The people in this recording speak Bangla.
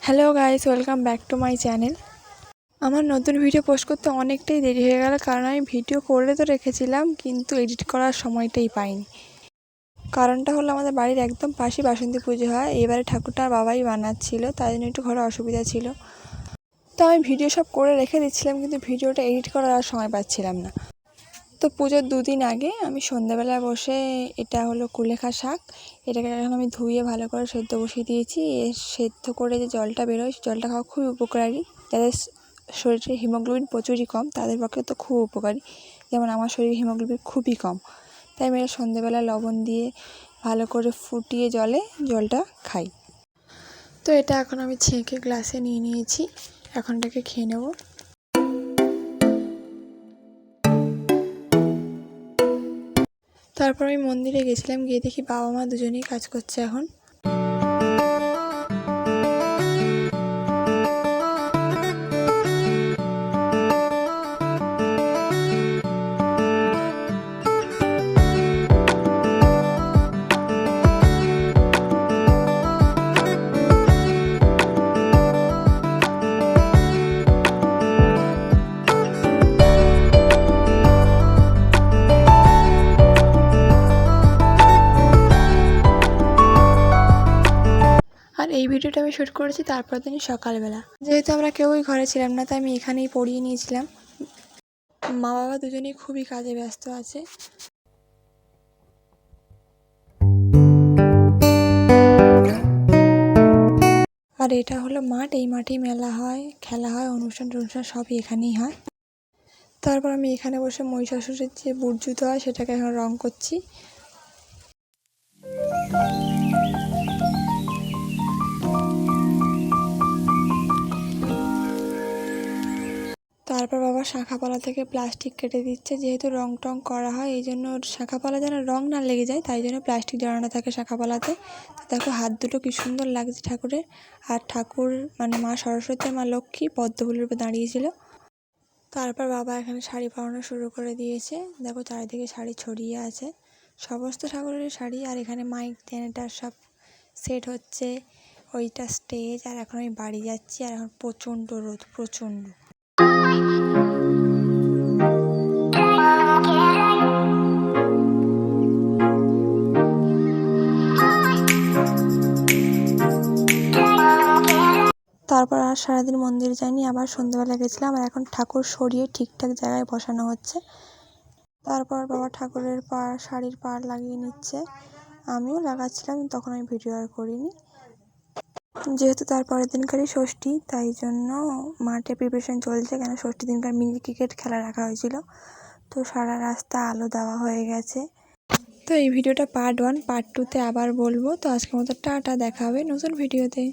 Hello guys, welcome back to my channel. আমার নতুন ভিডিও পোস্ট করতে অনেকটাই দেরি হয়ে গেল, কারণ আমি ভিডিও করে তো রেখেছিলাম কিন্তু এডিট করার সময়টাই পাইনি। কারণটা হলো আমাদের বাড়ির একদম পাশে বাসন্তী পুজো হয়। এবারে ঠাকুরটা বাবাই বানাচ্ছিল, তাই জন্য একটু ঘরে অসুবিধা ছিল। তো আমি ভিডিও সব করে রেখে দিচ্ছিলাম, কিন্তু ভিডিওটা এডিট করার আর সময় পাচ্ছিলাম না। তো পুজোর দুদিন আগে আমি সন্ধ্যাবেলা বসে, এটা হলো কুলেখা শাক, এটাকে এখন আমি ধুয়ে ভালো করে সেদ্ধ বসিয়ে দিয়েছি। সেদ্ধ করে যে জলটা বেরোয়, জলটা খাওয়া খুবই উপকারী। যাদের শরীরে হিমোগ্লোবিন প্রচুরই কম, তাদের পক্ষে তো খুব উপকারী। যেমন আমার শরীরে হিমোগ্লোবিন খুবই কম, তাই আমি সন্ধ্যাবেলা লবণ দিয়ে ভালো করে ফুটিয়ে জলটা খাই। তো এটা এখন আমি ছেঁকে গ্লাসে নিয়ে নিয়েছি, এখন এটাকে খেয়ে নেব। তারপর আমি মন্দিরে গেছিলাম, গিয়ে দেখি বাবা মা দুজনেই কাজ করছে এখন। আর এই ভিডিওটা আমি শ্যুট করেছি তারপর দিন সকালবেলা। যেহেতু আমরা কেউই ঘরে ছিলাম না, তাই আমি এখানেই পড়িয়ে নিয়েছিলাম। মা বাবা দুজনেই খুবই কাজে ব্যস্ত আছে। আর এটা হলো মাঠ, এই মাঠেই মেলা হয়, খেলা হয়, অনুষ্ঠান সবই এখানেই হয়। তারপর আমি এখানে বসে মহিষাসুরের যে বুট জুতো হয় সেটাকে এখন রং করছি। তারপর বাবা শাঁখাপালা থেকে প্লাস্টিক কেটে দিচ্ছে, যেহেতু রং টং করা হয় এই জন্য শাঁখাপালা যেন রং না লেগে যায়, তাই জন্য প্লাস্টিক জড়ানো থাকে শাঁখাপালাতে। দেখো হাত দুটো কি সুন্দর লাগছে ঠাকুরের। আর ঠাকুর মানে মা সরস্বতী, মা লক্ষ্মী পদ্মফুলের উপর দাঁড়িয়েছিল। তারপর বাবা এখানে শাড়ি পরানো শুরু করে দিয়েছে। দেখো চারিদিকে শাড়ি ছড়িয়ে আছে, সমস্ত ঠাকুরের শাড়ি। আর এখানে মাইক জেনারেটর সব সেট হচ্ছে, ওইটা স্টেজ। আর এখন আমি বাড়ি যাচ্ছি, আর এখন প্রচণ্ড রোদ, প্রচণ্ড। তারপর আর সারাদিন মন্দির যাইনি, আবার সন্ধ্যাবেলা গেছিলাম। আর এখন ঠাকুর সরিয়ে ঠিকঠাক জায়গায় বসানো হচ্ছে। তারপর বাবা ঠাকুরের শাড়ির পাড় লাগিয়ে নিচ্ছে, আমিও লাগাচ্ছিলাম, তখন আমি ভিডিও আর করিনি। যেহেতু তার পরের দিনকারই ষষ্ঠী, তাই জন্য মাঠে প্রিপারেশন চলছে, কেন ষষ্ঠী দিনকার মিনি ক্রিকেট খেলা রাখা হয়েছিল। তো সারা রাস্তা আলো দেওয়া হয়ে গেছে। তো এই ভিডিওটা পার্ট 1, পার্ট 2তে আবার বলবো। তো আজকের মতো টাটা, দেখা হবে নতুন ভিডিওতে।